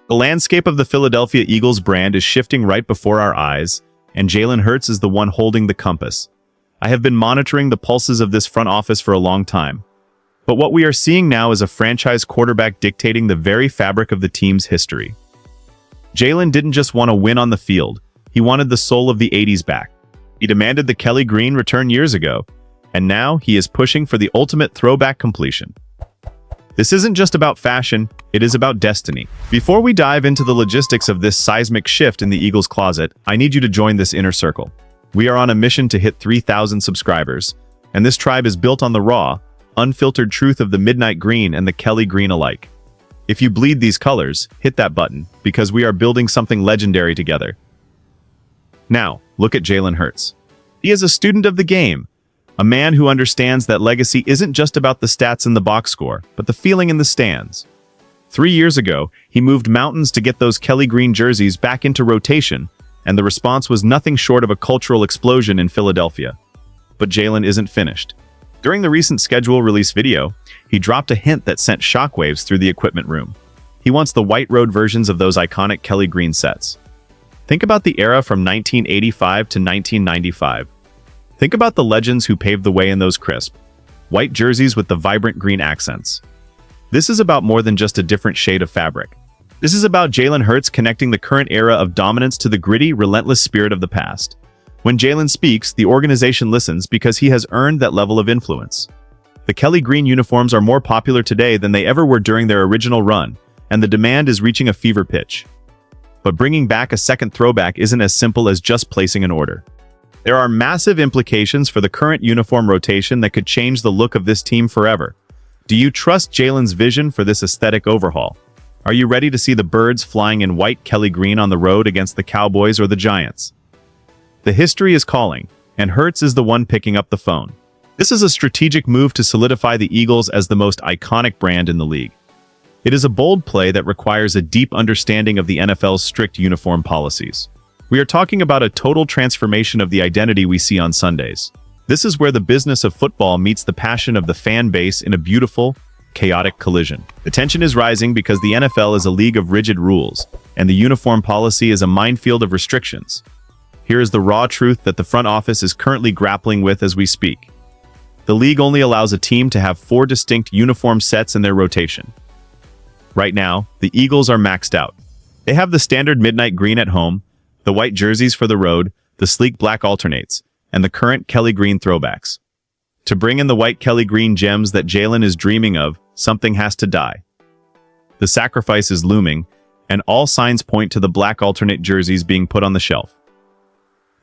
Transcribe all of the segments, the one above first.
The landscape of the Philadelphia Eagles brand is shifting right before our eyes, and Jalen Hurts is the one holding the compass. I have been monitoring the pulses of this front office for a long time. But what we are seeing now is a franchise quarterback dictating the very fabric of the team's history. Jalen didn't just want to win on the field, he wanted the soul of the 80s back. He demanded the Kelly Green return years ago, and now he is pushing for the ultimate throwback completion. This isn't just about fashion, it is about destiny. Before we dive into the logistics of this seismic shift in the Eagles' closet, I need you to join this inner circle. We are on a mission to hit 3,000 subscribers, and this tribe is built on the raw, unfiltered truth of the midnight green and the Kelly Green alike. If you bleed these colors, hit that button, because we are building something legendary together. Now, look at Jalen Hurts. He is a student of the game, a man who understands that legacy isn't just about the stats in the box score, but the feeling in the stands. 3 years ago, he moved mountains to get those Kelly Green jerseys back into rotation, and the response was nothing short of a cultural explosion in Philadelphia. But Jalen isn't finished. During the recent schedule release video, he dropped a hint that sent shockwaves through the equipment room. He wants the white road versions of those iconic Kelly Green sets. Think about the era from 1985 to 1995. Think about the legends who paved the way in those crisp, white jerseys with the vibrant green accents. This is about more than just a different shade of fabric. This is about Jalen Hurts connecting the current era of dominance to the gritty, relentless spirit of the past. When Jalen speaks, the organization listens because he has earned that level of influence. The Kelly Green uniforms are more popular today than they ever were during their original run, and the demand is reaching a fever pitch. But bringing back a second throwback isn't as simple as just placing an order. There are massive implications for the current uniform rotation that could change the look of this team forever. Do you trust Jalen's vision for this aesthetic overhaul? Are you ready to see the birds flying in white Kelly Green on the road against the Cowboys or the Giants? The history is calling, and Hurts is the one picking up the phone. This is a strategic move to solidify the Eagles as the most iconic brand in the league. It is a bold play that requires a deep understanding of the NFL's strict uniform policies. We are talking about a total transformation of the identity we see on Sundays. This is where the business of football meets the passion of the fan base in a beautiful, chaotic collision. The tension is rising because the NFL is a league of rigid rules, and the uniform policy is a minefield of restrictions. Here is the raw truth that the front office is currently grappling with as we speak. The league only allows a team to have 4 distinct uniform sets in their rotation. Right now, the Eagles are maxed out. They have the standard midnight green at home, the white jerseys for the road, the sleek black alternates, and the current Kelly Green throwbacks. To bring in the white Kelly Green gems that Jalen is dreaming of, something has to die. The sacrifice is looming, and all signs point to the black alternate jerseys being put on the shelf.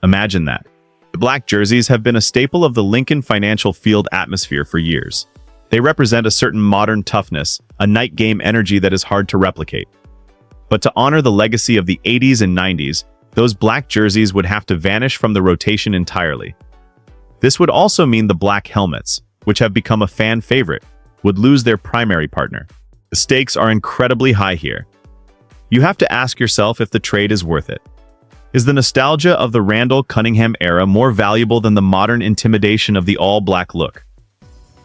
Imagine that. The black jerseys have been a staple of the Lincoln Financial Field atmosphere for years. They represent a certain modern toughness, a night game energy that is hard to replicate. But to honor the legacy of the 80s and 90s, those black jerseys would have to vanish from the rotation entirely. This would also mean the black helmets, which have become a fan favorite, would lose their primary partner. The stakes are incredibly high here. You have to ask yourself if the trade is worth it. Is the nostalgia of the Randall Cunningham era more valuable than the modern intimidation of the all-black look?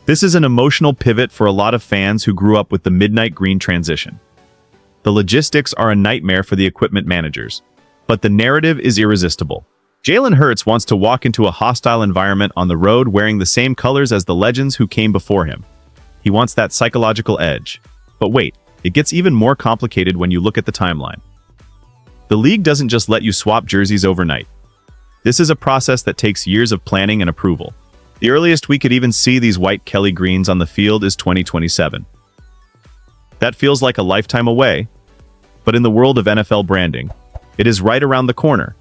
This is an emotional pivot for a lot of fans who grew up with the midnight green transition. The logistics are a nightmare for the equipment managers, but the narrative is irresistible. Jalen Hurts wants to walk into a hostile environment on the road wearing the same colors as the legends who came before him. He wants that psychological edge. But wait, it gets even more complicated when you look at the timeline. The league doesn't just let you swap jerseys overnight. This is a process that takes years of planning and approval. The earliest we could even see these white Kelly Greens on the field is 2027. That feels like a lifetime away, but in the world of NFL branding, it is right around the corner.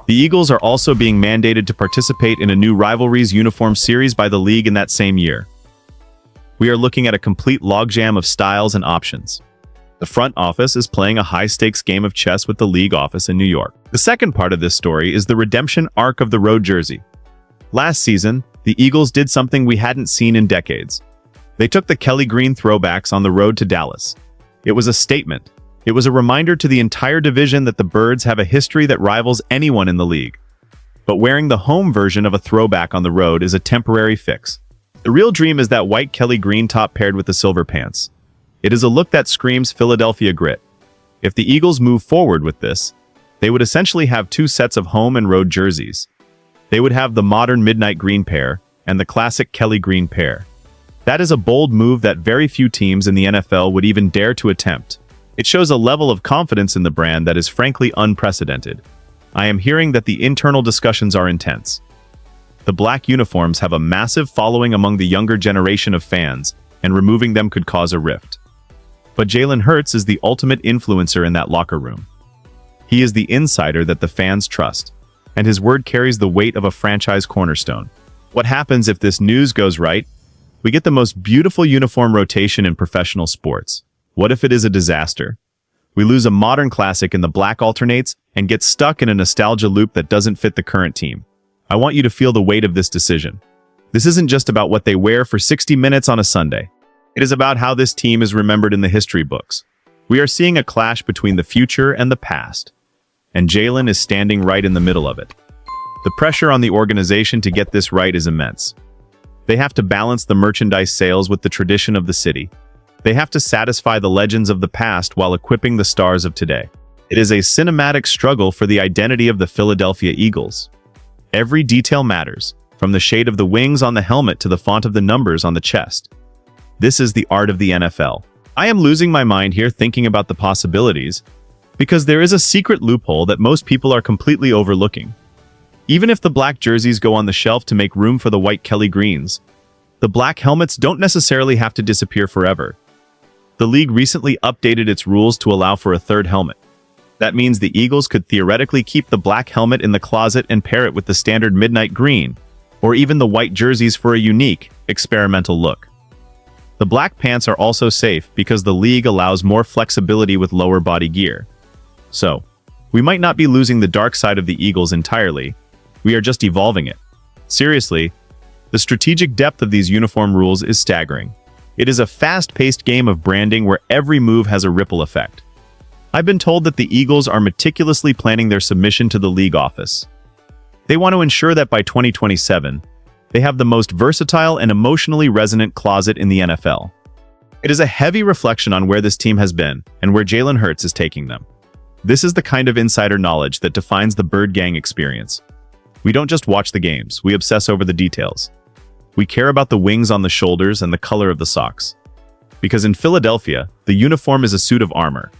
The Eagles are also being mandated to participate in a new rivalries uniform series by the league in that same year. We are looking at a complete logjam of styles and options. The front office is playing a high-stakes game of chess with the league office in New York. The second part of this story is the redemption arc of the road jersey. Last season, the Eagles did something we hadn't seen in decades. They took the Kelly Green throwbacks on the road to Dallas. It was a statement. It was a reminder to the entire division that the Birds have a history that rivals anyone in the league. But wearing the home version of a throwback on the road is a temporary fix. The real dream is that white Kelly Green top paired with the silver pants. It is a look that screams Philadelphia grit. If the Eagles move forward with this, they would essentially have two sets of home and road jerseys. They would have the modern midnight green pair and the classic Kelly green pair. That is a bold move that very few teams in the NFL would even dare to attempt. It shows a level of confidence in the brand that is frankly unprecedented. I am hearing that the internal discussions are intense. The black uniforms have a massive following among the younger generation of fans, and removing them could cause a rift. But Jalen Hurts is the ultimate influencer in that locker room. He is the insider that the fans trust, and his word carries the weight of a franchise cornerstone. What happens if this news goes right? We get the most beautiful uniform rotation in professional sports. What if it is a disaster? We lose a modern classic in the black alternates and get stuck in a nostalgia loop that doesn't fit the current team. I want you to feel the weight of this decision. This isn't just about what they wear for 60 minutes on a Sunday. It is about how this team is remembered in the history books. We are seeing a clash between the future and the past, and Jalen is standing right in the middle of it. The pressure on the organization to get this right is immense. They have to balance the merchandise sales with the tradition of the city. They have to satisfy the legends of the past while equipping the stars of today. It is a cinematic struggle for the identity of the Philadelphia Eagles. Every detail matters, from the shade of the wings on the helmet to the font of the numbers on the chest. This is the art of the NFL. I am losing my mind here thinking about the possibilities, because there is a secret loophole that most people are completely overlooking. Even if the black jerseys go on the shelf to make room for the white Kelly greens, the black helmets don't necessarily have to disappear forever. The league recently updated its rules to allow for a third helmet. That means the Eagles could theoretically keep the black helmet in the closet and pair it with the standard midnight green, or even the white jerseys for a unique, experimental look. The black pants are also safe because the league allows more flexibility with lower body gear. So, we might not be losing the dark side of the Eagles entirely, we are just evolving it. Seriously, the strategic depth of these uniform rules is staggering. It is a fast-paced game of branding where every move has a ripple effect. I've been told that the Eagles are meticulously planning their submission to the league office. They want to ensure that by 2027, they have the most versatile and emotionally resonant closet in the NFL. It is a heavy reflection on where this team has been and where Jalen Hurts is taking them. This is the kind of insider knowledge that defines the Bird Gang experience. We don't just watch the games, we obsess over the details. We care about the wings on the shoulders and the color of the socks. Because in Philadelphia, the uniform is a suit of armor.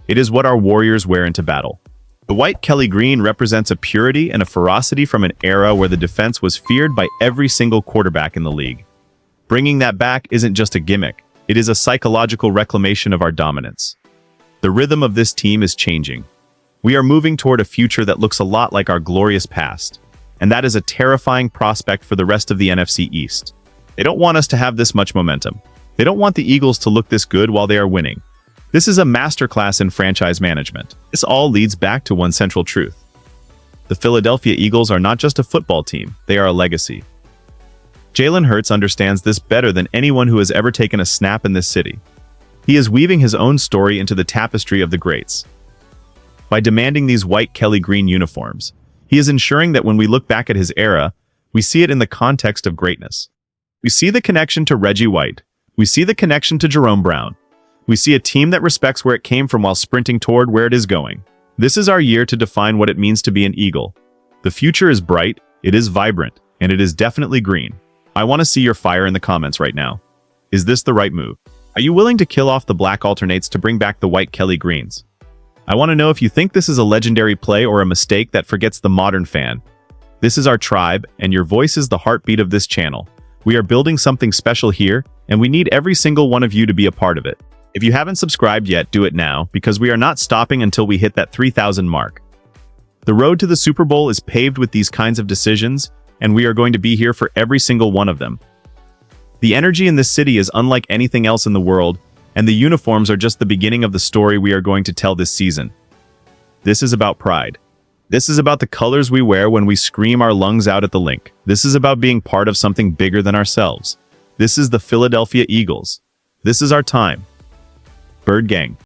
It is what our warriors wear into battle. The white Kelly green represents a purity and a ferocity from an era where the defense was feared by every single quarterback in the league. Bringing that back isn't just a gimmick, it is a psychological reclamation of our dominance. The rhythm of this team is changing. We are moving toward a future that looks a lot like our glorious past, and that is a terrifying prospect for the rest of the NFC East. They don't want us to have this much momentum. They don't want the Eagles to look this good while they are winning. This is a masterclass in franchise management. This all leads back to one central truth. The Philadelphia Eagles are not just a football team, they are a legacy. Jalen Hurts understands this better than anyone who has ever taken a snap in this city. He is weaving his own story into the tapestry of the greats. By demanding these white Kelly green uniforms, he is ensuring that when we look back at his era, we see it in the context of greatness. We see the connection to Reggie White. We see the connection to Jerome Brown. We see a team that respects where it came from while sprinting toward where it is going. This is our year to define what it means to be an Eagle. The future is bright, it is vibrant, and it is definitely green. I want to see your fire in the comments right now. Is this the right move? Are you willing to kill off the black alternates to bring back the white Kelly greens? I want to know if you think this is a legendary play or a mistake that forgets the modern fan. This is our tribe, and your voice is the heartbeat of this channel. We are building something special here, and we need every single one of you to be a part of it. If you haven't subscribed yet, do it now, because we are not stopping until we hit that 3,000 mark. The road to the Super Bowl is paved with these kinds of decisions, and we are going to be here for every single one of them. The energy in this city is unlike anything else in the world, and the uniforms are just the beginning of the story we are going to tell this season. This is about pride. This is about the colors we wear when we scream our lungs out at the link. This is about being part of something bigger than ourselves. This is the Philadelphia Eagles. This is our time. Bird Gang.